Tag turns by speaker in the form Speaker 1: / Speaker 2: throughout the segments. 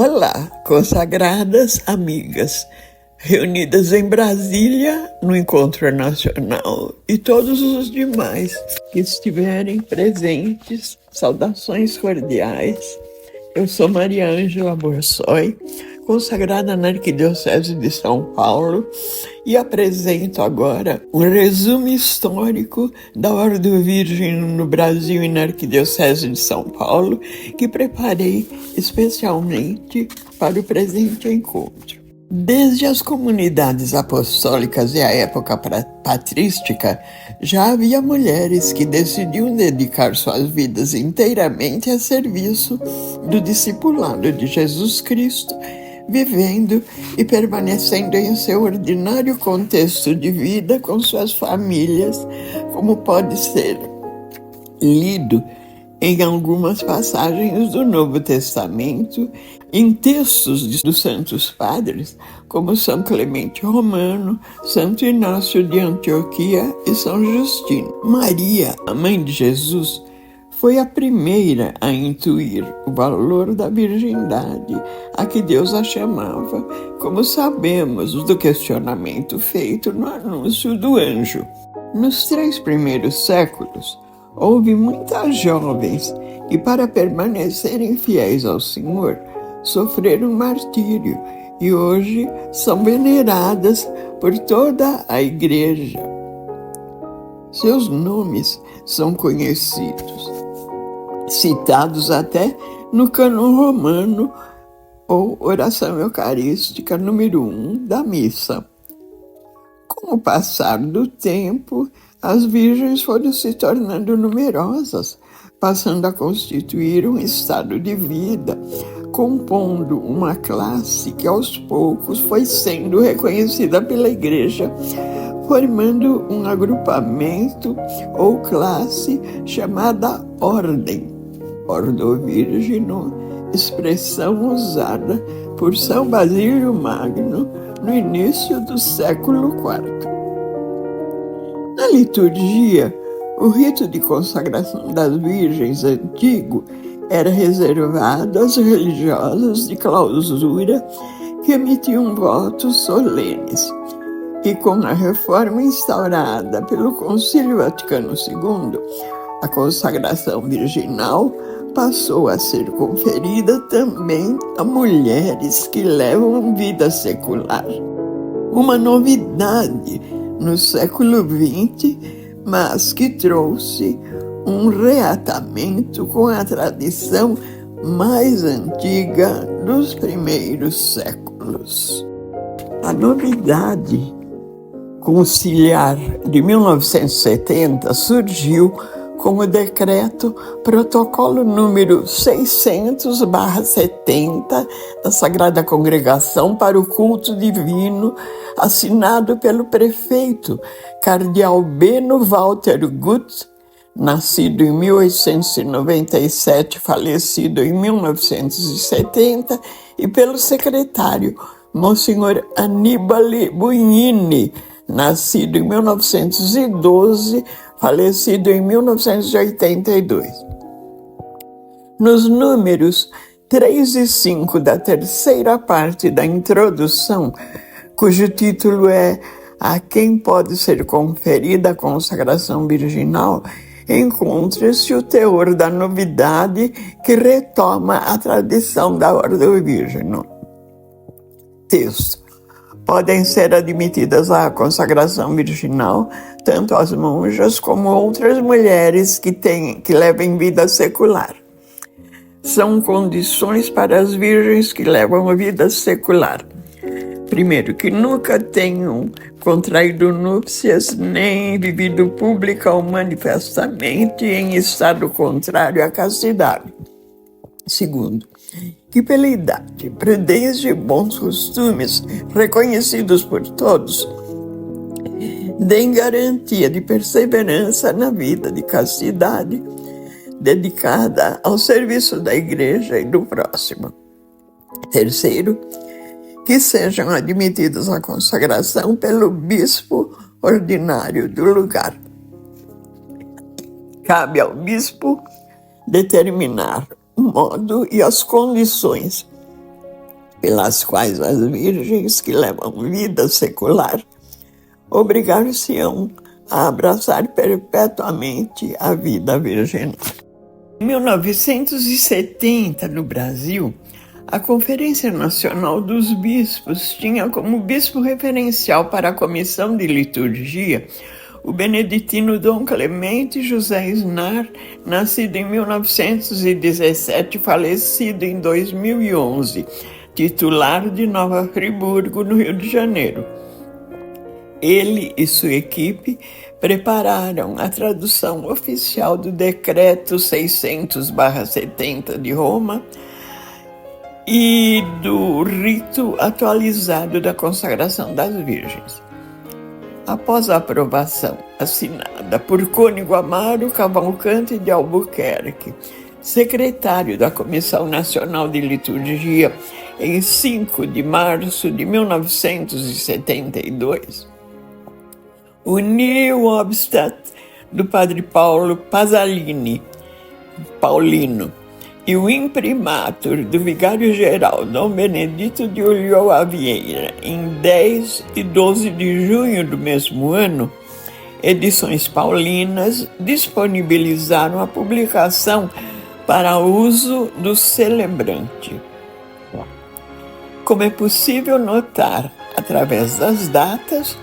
Speaker 1: Olá, consagradas amigas, reunidas em Brasília no Encontro Nacional e todos os demais que estiverem presentes, saudações cordiais. Eu sou Maria Ângela Borsoi, consagrada na Arquidiocese de São Paulo, e apresento agora um resumo histórico da Ordem Virgem no Brasil e na Arquidiocese de São Paulo, que preparei especialmente para o presente encontro. Desde as comunidades apostólicas e a época patrística, já havia mulheres que decidiam dedicar suas vidas inteiramente a serviço do discipulado de Jesus Cristo, vivendo e permanecendo em seu ordinário contexto de vida com suas famílias, como pode ser lido em algumas passagens do Novo Testamento, em textos dos Santos Padres, como São Clemente Romano, Santo Inácio de Antioquia e São Justino. Maria, a mãe de Jesus, foi a primeira a intuir o valor da virgindade, a que Deus a chamava, como sabemos do questionamento feito no anúncio do anjo. Nos 3 primeiros séculos, houve muitas jovens que, para permanecerem fiéis ao Senhor, sofreram martírio e hoje são veneradas por toda a Igreja. Seus nomes são conhecidos, citados até no cânon romano ou oração eucarística número 1 da missa. Com o passar do tempo, as virgens foram se tornando numerosas, passando a constituir um estado de vida, compondo uma classe que aos poucos foi sendo reconhecida pela Igreja, formando um agrupamento ou classe chamada ordem, Ordo Virginum, expressão usada por São Basílio Magno no início do século IV. Na liturgia, o rito de consagração das virgens antigo era reservado às religiosas de clausura que emitiam votos solenes. E com a reforma instaurada pelo Concílio Vaticano II, a consagração virginal passou a ser conferida também a mulheres que levam vida secular. Uma novidade no século XX, mas que trouxe um reatamento com a tradição mais antiga dos primeiros séculos. A novidade conciliar de 1970 surgiu com o decreto protocolo número 600/70 da Sagrada Congregação para o Culto Divino, assinado pelo prefeito cardeal Beno Walter Gut, nascido em 1897, falecido em 1970, e pelo secretário Monsenhor Annibale Bugnini, nascido em 1912, falecido em 1982. Nos números 3 e 5 da terceira parte da introdução, cujo título é A quem pode ser conferida a consagração virginal, encontra-se o teor da novidade que retoma a tradição da Ordem Virginum. Texto. Podem ser admitidas à consagração virginal tanto as monjas como outras mulheres que levem vida secular. São condições para as virgens que levam a vida secular. Primeiro, que nunca tenham contraído núpcias nem vivido pública ou manifestamente em estado contrário à castidade. Segundo, que pela idade, prudência e bons costumes reconhecidos por todos, deem garantia de perseverança na vida de castidade dedicada ao serviço da Igreja e do próximo. Terceiro, que sejam admitidos à consagração pelo bispo ordinário do lugar. Cabe ao bispo determinar o modo e as condições pelas quais as virgens que levam vida secular obrigar-se-ão a abraçar perpetuamente a vida virginal. Em 1970, no Brasil, a Conferência Nacional dos Bispos tinha como bispo referencial para a Comissão de Liturgia o beneditino Dom Clemente José Isnar, nascido em 1917 e falecido em 2011, titular de Nova Friburgo, no Rio de Janeiro. Ele e sua equipe prepararam a tradução oficial do Decreto 600/70 de Roma e do rito atualizado da consagração das virgens. Após a aprovação assinada por Cônego Amaro Cavalcante de Albuquerque, secretário da Comissão Nacional de Liturgia, em 5 de março de 1972, o New Obstat do padre Paulo Paulino e o imprimatur do vigário-geral Dom Benedito de Ulloa Vieira, em 10 e 12 de junho do mesmo ano, Edições Paulinas disponibilizaram a publicação para uso do celebrante. Como é possível notar através das datas,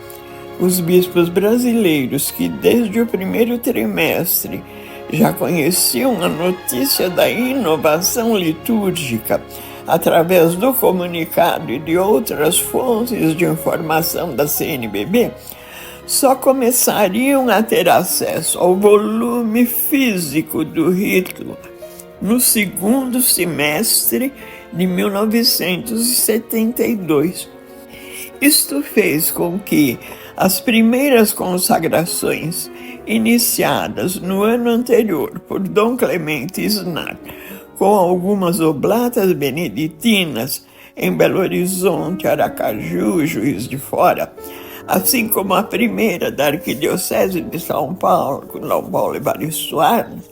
Speaker 1: os bispos brasileiros que desde o primeiro trimestre já conheciam a notícia da inovação litúrgica através do comunicado e de outras fontes de informação da CNBB, só começariam a ter acesso ao volume físico do rito no segundo semestre de 1972. Isto fez com que as primeiras consagrações iniciadas no ano anterior por Dom Clemente Isnar, com algumas oblatas beneditinas em Belo Horizonte, Aracaju, Juiz de Fora, assim como a primeira da Arquidiocese de São Paulo, com Dom Paulo Evaristo Arnes,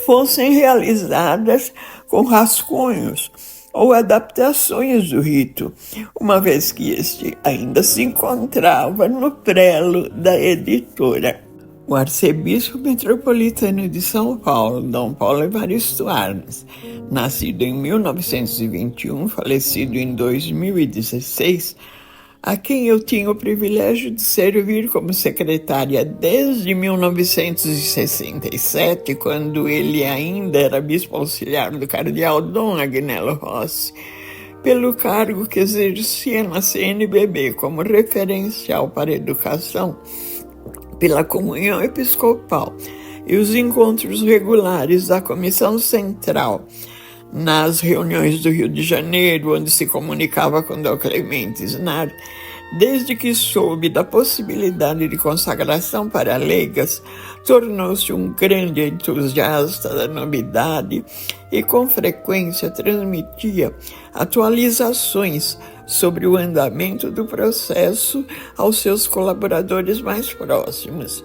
Speaker 1: fossem realizadas com rascunhos ou adaptações do rito, uma vez que este ainda se encontrava no prelo da editora. O arcebispo metropolitano de São Paulo, Dom Paulo Evaristo Arnes, nascido em 1921, falecido em 2016, a quem eu tinha o privilégio de servir como secretária desde 1967, quando ele ainda era bispo auxiliar do cardeal Dom Agnello Rossi, pelo cargo que exercia na CNBB como referencial para a educação, pela comunhão episcopal e os encontros regulares da Comissão Central, nas reuniões do Rio de Janeiro, onde se comunicava com Dom Clemente Isnar, desde que soube da possibilidade de consagração para leigas, tornou-se um grande entusiasta da novidade e com frequência transmitia atualizações sobre o andamento do processo aos seus colaboradores mais próximos.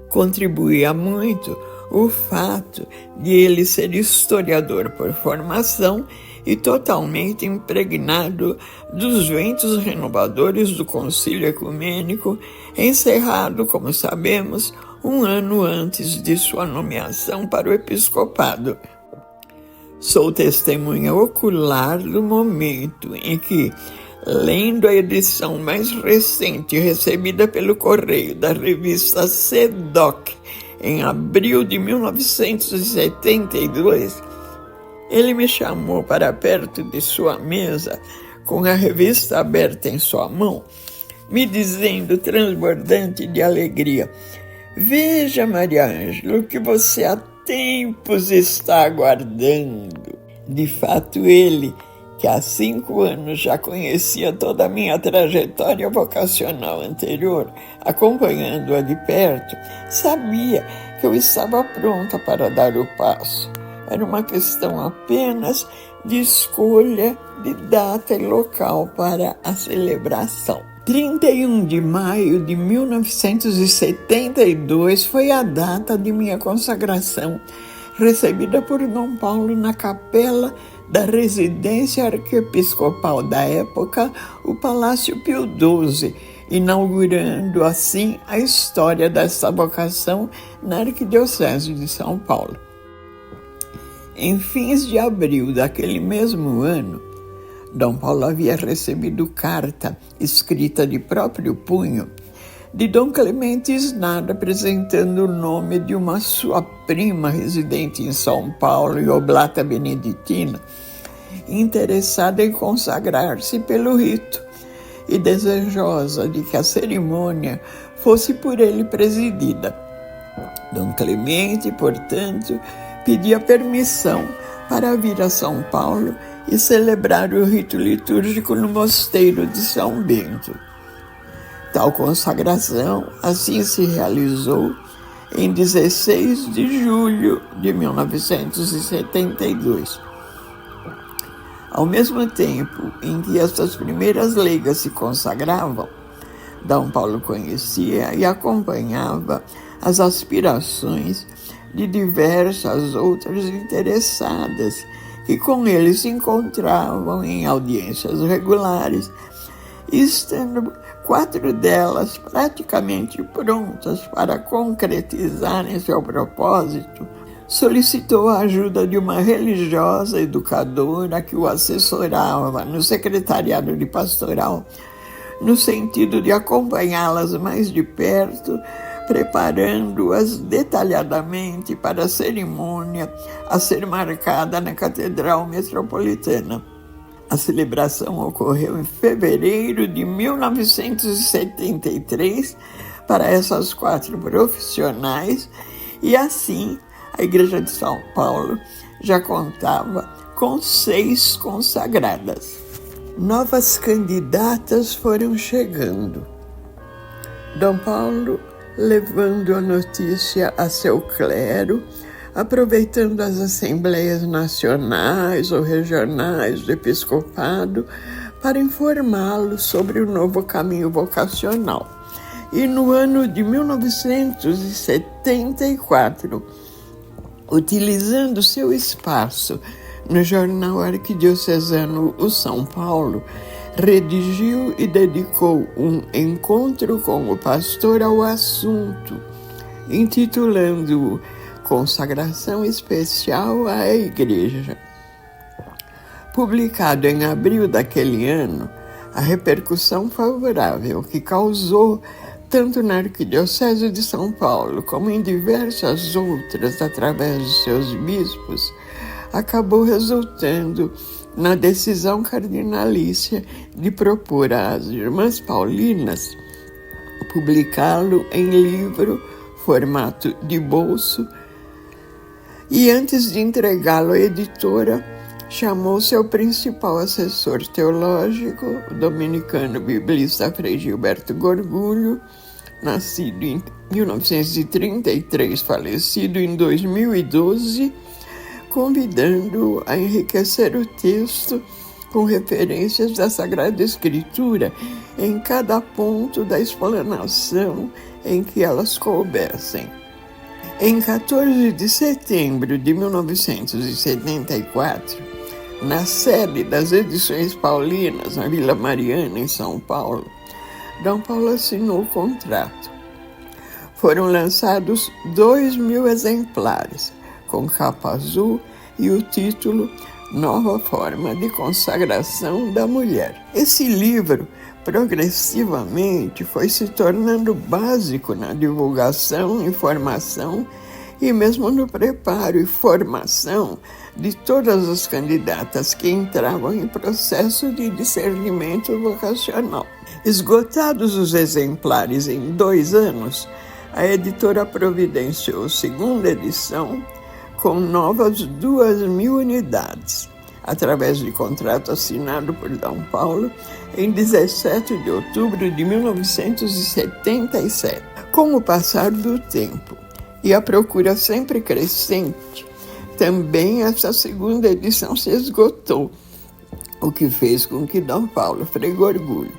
Speaker 1: Contribuía muito o fato de ele ser historiador por formação e totalmente impregnado dos ventos renovadores do Concílio Ecumênico, encerrado, como sabemos, um ano antes de sua nomeação para o episcopado. Sou testemunha ocular do momento em que, lendo a edição mais recente recebida pelo correio da revista SEDOC, em abril de 1972, ele me chamou para perto de sua mesa, com a revista aberta em sua mão, me dizendo, transbordante de alegria: "Veja, Maria Ângela, o que você há tempos está aguardando." De fato, ele, que há 5 anos já conhecia toda a minha trajetória vocacional anterior, acompanhando-a de perto, sabia que eu estava pronta para dar o passo. Era uma questão apenas de escolha de data e local para a celebração. 31 de maio de 1972 foi a data de minha consagração, recebida por Dom Paulo na capela da residência arquiepiscopal da época, o Palácio Pio XII, inaugurando assim a história dessa vocação na Arquidiocese de São Paulo. Em fins de abril daquele mesmo ano, Dom Paulo havia recebido carta, escrita de próprio punho, de Dom Clemente Isnard, apresentando o nome de uma sua prima residente em São Paulo e oblata beneditina, interessada em consagrar-se pelo rito e desejosa de que a cerimônia fosse por ele presidida. Dom Clemente, portanto, pedia permissão para vir a São Paulo e celebrar o rito litúrgico no mosteiro de São Bento. Tal consagração assim se realizou em 16 de julho de 1972. Ao mesmo tempo em que essas primeiras leigas se consagravam, Dom Paulo conhecia e acompanhava as aspirações de diversas outras interessadas que com ele se encontravam em audiências regulares, estando 4 delas praticamente prontas para concretizarem seu propósito, solicitou a ajuda de uma religiosa educadora que o assessorava no secretariado de pastoral, no sentido de acompanhá-las mais de perto, preparando-as detalhadamente para a cerimônia a ser marcada na Catedral Metropolitana. A celebração ocorreu em fevereiro de 1973 para essas 4 profissionais e assim a Igreja de São Paulo já contava com 6 consagradas. Novas candidatas foram chegando. Dom Paulo, levando a notícia a seu clero, aproveitando as assembleias nacionais ou regionais do episcopado para informá-lo sobre o novo caminho vocacional. E no ano de 1974, utilizando seu espaço no jornal arquidiocesano O São Paulo, redigiu e dedicou um encontro com o pastor ao assunto, intitulando-o Consagração Especial à Igreja. Publicado em abril daquele ano, a repercussão favorável que causou tanto na Arquidiocese de São Paulo como em diversas outras através de seus bispos, acabou resultando na decisão cardinalícia de propor às Irmãs Paulinas publicá-lo em livro, formato de bolso, e antes de entregá-lo à editora, chamou seu principal assessor teológico, o dominicano biblista Frei Gilberto Gorgulho, nascido em 1933, falecido em 2012, convidando-o a enriquecer o texto com referências da Sagrada Escritura em cada ponto da explanação em que elas coubessem. Em 14 de setembro de 1974, na sede das Edições Paulinas, na Vila Mariana, em São Paulo, Dom Paulo assinou o contrato. Foram lançados 2.000 exemplares, com capa azul e o título Nova Forma de Consagração da Mulher. Esse livro, progressivamente, foi se tornando básico na divulgação, informação e mesmo no preparo e formação de todas as candidatas que entravam em processo de discernimento vocacional. Esgotados os exemplares em 2 anos, a editora providenciou segunda edição com novas 2.000 unidades, através de contrato assinado por Dom Paulo em 17 de outubro de 1977. Com o passar do tempo e a procura sempre crescente, também essa segunda edição se esgotou, o que fez com que Dom Paulo, Frei Gorgulho,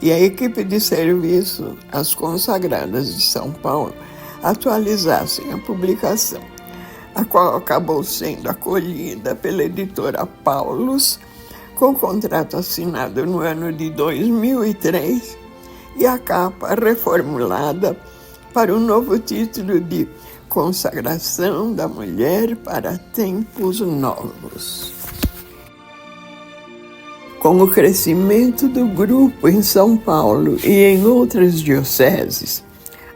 Speaker 1: e a equipe de serviço, as consagradas de São Paulo, atualizassem a publicação. a qual acabou sendo acolhida pela editora Paulus, com contrato assinado no ano de 2003 e a capa reformulada para o novo título de Consagração da Mulher para Tempos Novos. Com o crescimento do grupo em São Paulo e em outras dioceses,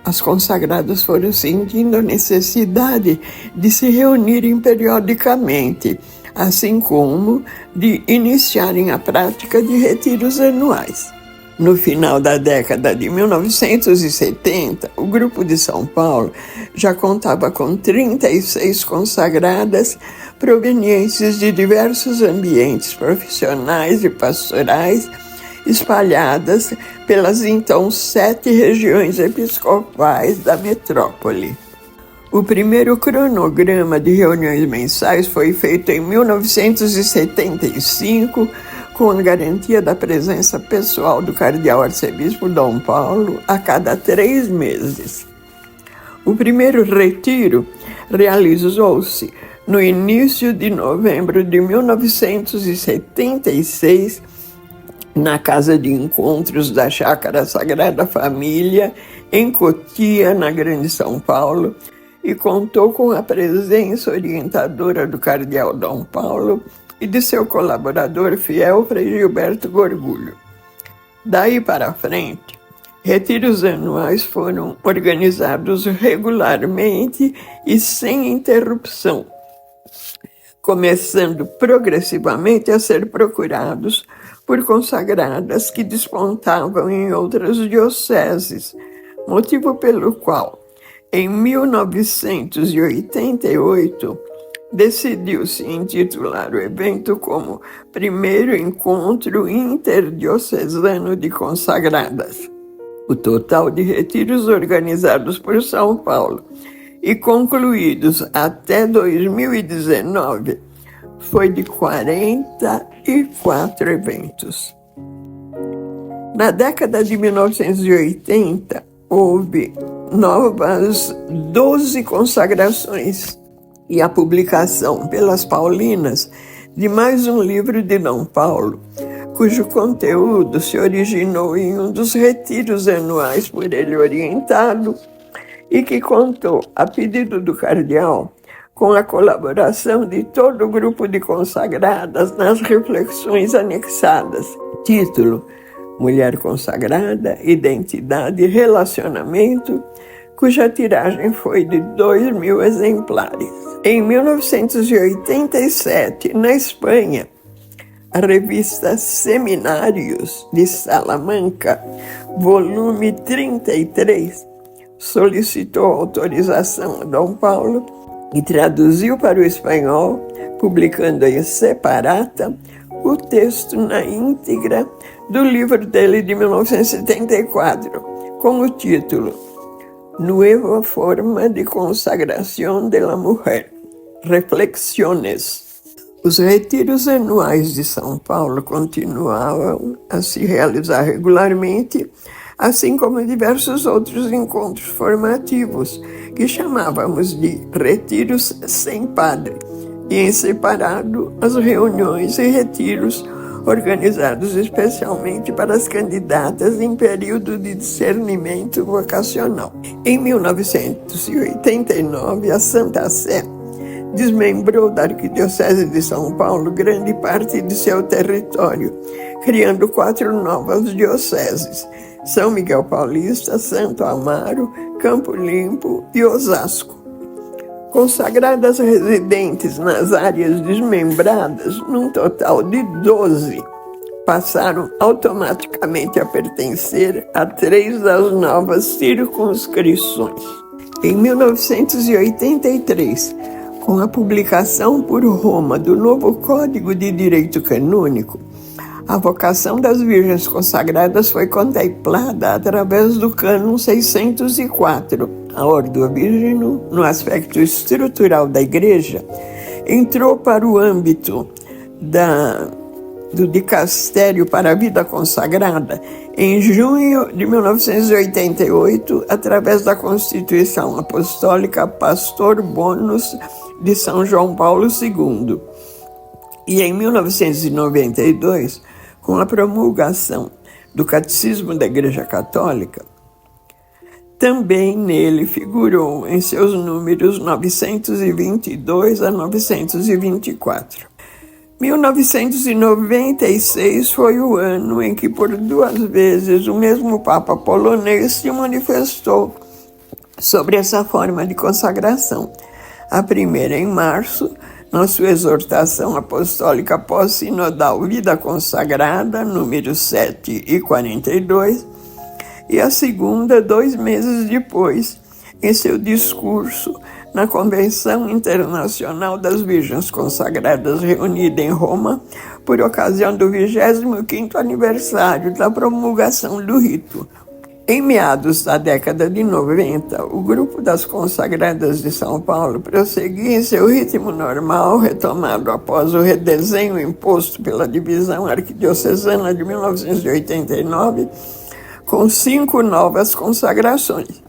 Speaker 1: as consagradas foram sentindo a necessidade de se reunirem periodicamente, assim como de iniciarem a prática de retiros anuais. No final da década de 1970, o grupo de São Paulo já contava com 36 consagradas provenientes de diversos ambientes profissionais e pastorais, espalhadas pelas então 7 regiões episcopais da metrópole. O primeiro cronograma de reuniões mensais foi feito em 1975, com a garantia da presença pessoal do cardeal arcebispo Dom Paulo a cada 3 meses. O primeiro retiro realizou-se no início de novembro de 1976, na Casa de Encontros da Chácara Sagrada Família, em Cotia, na Grande São Paulo, e contou com a presença orientadora do cardeal Dom Paulo e de seu colaborador fiel, Frei Gilberto Gorgulho. Daí para frente, retiros anuais foram organizados regularmente e sem interrupção, começando progressivamente a ser procurados por consagradas que despontavam em outras dioceses, motivo pelo qual, em 1988, decidiu-se intitular o evento como Primeiro Encontro Interdiocesano de Consagradas. O total de retiros organizados por São Paulo e concluídos até 2019 foi de 44 eventos. Na década de 1980, houve novas 12 consagrações e a publicação pelas Paulinas de mais um livro de Dom Paulo, cujo conteúdo se originou em um dos retiros anuais por ele orientado e que contou, a pedido do cardeal, com a colaboração de todo o grupo de consagradas nas reflexões anexadas. Título: Mulher Consagrada, Identidade e Relacionamento, cuja tiragem foi de 2.000 exemplares. Em 1987, na Espanha, a revista Seminários de Salamanca, volume 33, solicitou autorização a Dom Paulo e traduziu para o espanhol, publicando em separata o texto na íntegra do livro dele de 1974, com o título Nueva Forma de Consagración de la Mujer, Reflexiones. Os retiros anuais de São Paulo continuavam a se realizar regularmente, assim como diversos outros encontros formativos, que chamávamos de retiros sem padre, e em separado as reuniões e retiros organizados especialmente para as candidatas em período de discernimento vocacional. Em 1989, a Santa Sé desmembrou da Arquidiocese de São Paulo grande parte de seu território, criando 4 novas dioceses: São Miguel Paulista, Santo Amaro, Campo Limpo e Osasco. Consagradas residentes nas áreas desmembradas, num total de 12, passaram automaticamente a pertencer a 3 das novas circunscrições. Em 1983, com a publicação por Roma do novo Código de Direito Canônico, a vocação das virgens consagradas foi contemplada através do Cânon 604. A Ordo Virginum, no aspecto estrutural da Igreja, entrou para o âmbito do Dicastério para a Vida Consagrada em junho de 1988, através da Constituição Apostólica Pastor Bonus de São João Paulo II. E em 1992, com a promulgação do Catecismo da Igreja Católica, também nele figurou em seus números 922 a 924. 1996 foi o ano em que, por 2 vezes, o mesmo Papa polonês se manifestou sobre essa forma de consagração. A primeira em março, na sua exortação apostólica pós-sinodal Vida Consagrada, número 7 e 42, e a segunda 2 meses depois, em seu discurso na Convenção Internacional das Virgens Consagradas, reunida em Roma, por ocasião do 25º aniversário da promulgação do rito. Em meados da década de 90, o grupo das consagradas de São Paulo prosseguia em seu ritmo normal, retomado após o redesenho imposto pela divisão arquidiocesana de 1989, com 5 novas consagrações.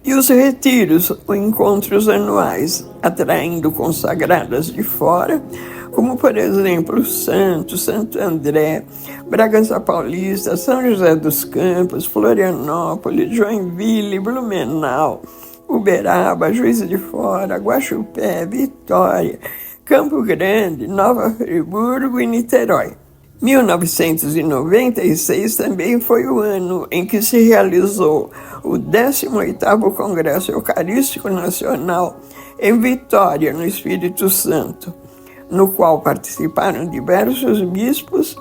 Speaker 1: E os retiros, ou encontros anuais, atraindo consagradas de fora, como, por exemplo, Santos, Santo André, Bragança Paulista, São José dos Campos, Florianópolis, Joinville, Blumenau, Uberaba, Juiz de Fora, Guaxupé, Vitória, Campo Grande, Nova Friburgo e Niterói. 1996 também foi o ano em que se realizou o 18º Congresso Eucarístico Nacional em Vitória, no Espírito Santo, no qual participaram diversos bispos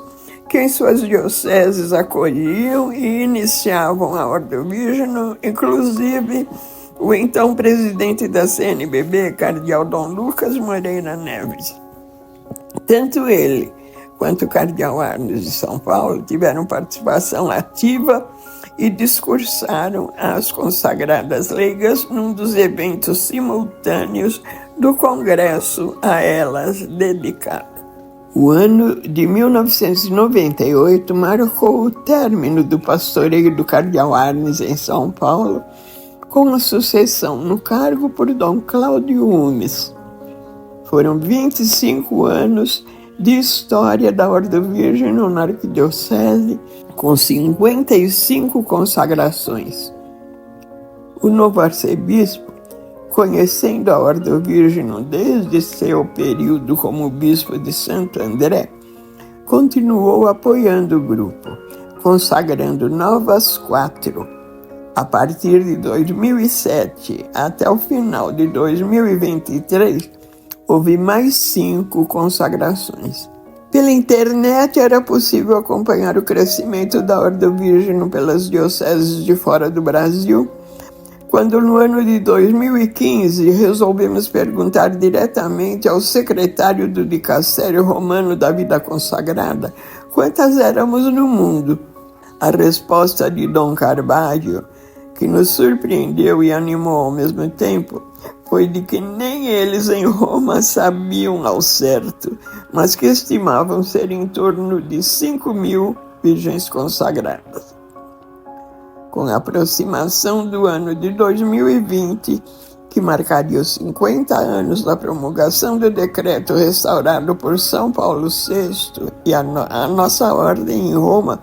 Speaker 1: que em suas dioceses acolhiam e iniciavam a Ordo Virgem, inclusive o então presidente da CNBB, cardeal Dom Lucas Moreira Neves. Tanto ele quanto o cardeal Arnes de São Paulo tiveram participação ativa e discursaram às consagradas leigas num dos eventos simultâneos do Congresso a elas dedicado. O ano de 1998 marcou o término do pastoreio do cardeal Arnes em São Paulo, com a sucessão no cargo por Dom Cláudio Umes. Foram 25 anos de história da Ordo Virgem na Arquidiocese, com 55 consagrações. O novo arcebispo, conhecendo a Ordo Virgem desde seu período como bispo de Santo André, continuou apoiando o grupo, consagrando novas 4. A partir de 2007 até o final de 2023, houve mais 5 consagrações. Pela internet era possível acompanhar o crescimento da Ordo Virgem pelas dioceses de fora do Brasil, quando no ano de 2015 resolvemos perguntar diretamente ao secretário do Dicastério Romano da Vida Consagrada quantas éramos no mundo. A resposta de Dom Carvalho, que nos surpreendeu e animou ao mesmo tempo, foi de que nem eles em Roma sabiam ao certo, mas que estimavam ser em torno de 5.000 virgens consagradas. Com a aproximação do ano de 2020, que marcaria os 50 anos da promulgação do decreto restaurado por São Paulo VI, e a nossa ordem em Roma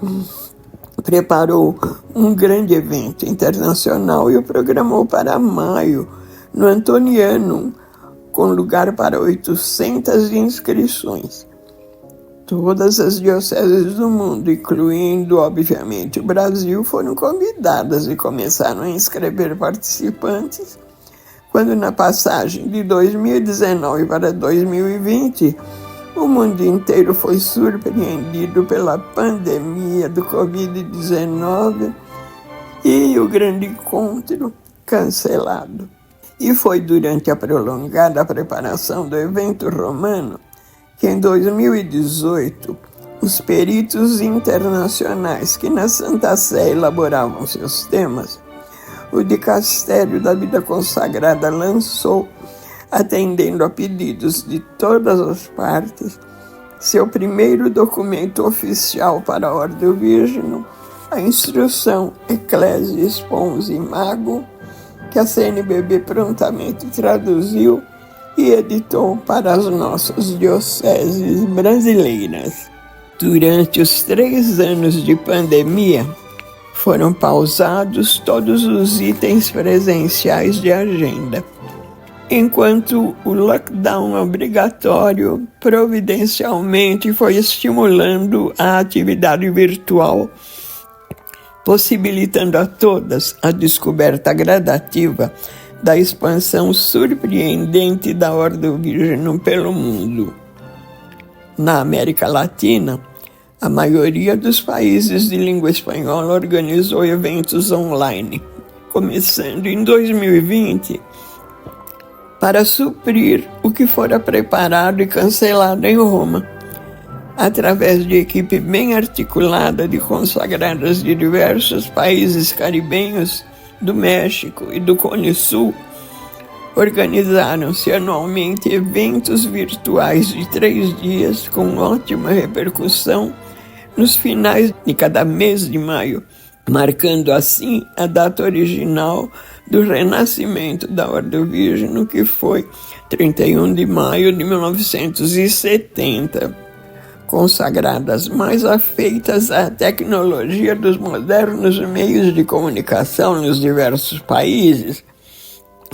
Speaker 1: preparou um grande evento internacional e o programou para maio, no Antonianum, com lugar para 800 inscrições. Todas as dioceses do mundo, incluindo, obviamente, o Brasil, foram convidadas e começaram a inscrever participantes, quando na passagem de 2019 para 2020, o mundo inteiro foi surpreendido pela pandemia do Covid-19 e o grande encontro cancelado. E foi durante a prolongada preparação do evento romano que, em 2018, os peritos internacionais que na Santa Sé elaboravam seus temas, o Dicastério da Vida Consagrada lançou, atendendo a pedidos de todas as partes, seu primeiro documento oficial para a Ordo Virgem, a Instrução Ecclesiae Spons Imago, que a CNBB prontamente traduziu e editou para as nossas dioceses brasileiras. Durante os 3 anos de pandemia, foram pausados todos os itens presenciais de agenda, enquanto o lockdown obrigatório providencialmente foi estimulando a atividade virtual, possibilitando a todas a descoberta gradativa da expansão surpreendente da Ordo Virginum pelo mundo. Na América Latina, a maioria dos países de língua espanhola organizou eventos online, começando em 2020, para suprir o que fora preparado e cancelado em Roma, através de equipe bem articulada de consagradas de diversos países caribenhos, do México e do Cone Sul. Organizaram-se anualmente eventos virtuais de 3 dias com ótima repercussão nos finais de cada mês de maio, marcando assim a data original do renascimento da Ordo Virginum, que foi 31 de maio de 1970. Consagradas mais afeitas à tecnologia dos modernos meios de comunicação nos diversos países,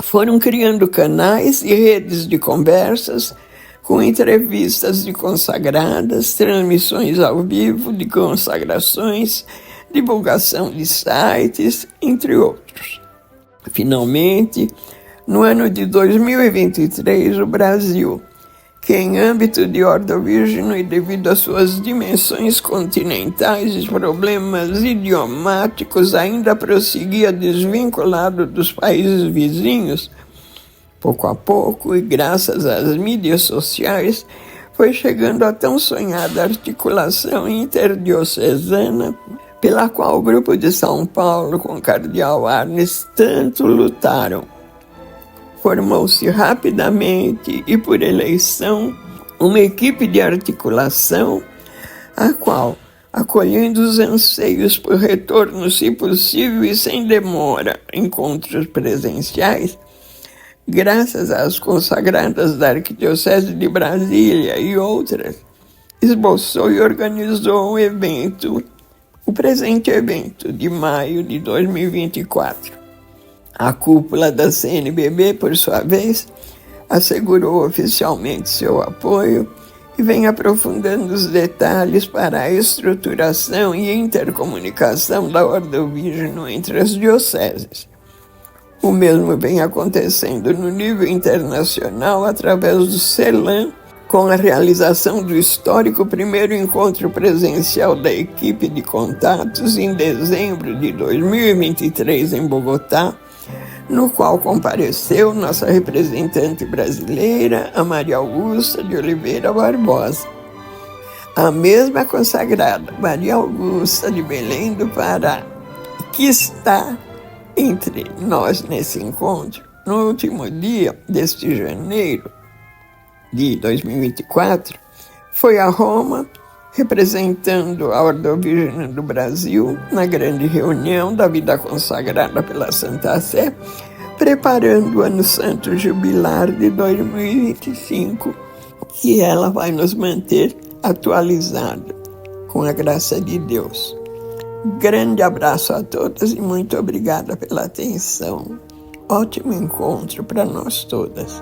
Speaker 1: foram criando canais e redes de conversas com entrevistas de consagradas, transmissões ao vivo de consagrações, divulgação de sites, entre outros. Finalmente, no ano de 2023, o Brasil, que em âmbito de Ordo Virginum e devido às suas dimensões continentais e problemas idiomáticos ainda prosseguia desvinculado dos países vizinhos, pouco a pouco e graças às mídias sociais, foi chegando a tão sonhada articulação interdiocesana pela qual o Grupo de São Paulo com o Cardeal Arnes tanto lutaram. Formou-se rapidamente e por eleição uma equipe de articulação, a qual, acolhendo os anseios por retorno, se possível e sem demora, encontros presenciais, graças às consagradas da Arquidiocese de Brasília e outras, esboçou e organizou um evento, o presente evento de maio de 2024. A cúpula da CNBB, por sua vez, assegurou oficialmente seu apoio e vem aprofundando os detalhes para a estruturação e intercomunicação da Ordo Virginum entre as dioceses. O mesmo vem acontecendo no nível internacional através do CELAM, com a realização do histórico primeiro encontro presencial da equipe de contatos em dezembro de 2023 em Bogotá, no qual compareceu nossa representante brasileira, a Maria Augusta de Oliveira Barbosa. A mesma consagrada Maria Augusta de Belém do Pará, que está entre nós nesse encontro, no último dia deste janeiro de 2024, foi a Roma, representando a Ordo Virginum do Brasil na grande reunião da vida consagrada pela Santa Sé, preparando o Ano Santo Jubilar de 2025, que ela vai nos manter atualizada, com a graça de Deus. Grande abraço a todas e muito obrigada pela atenção. Ótimo encontro para nós todas.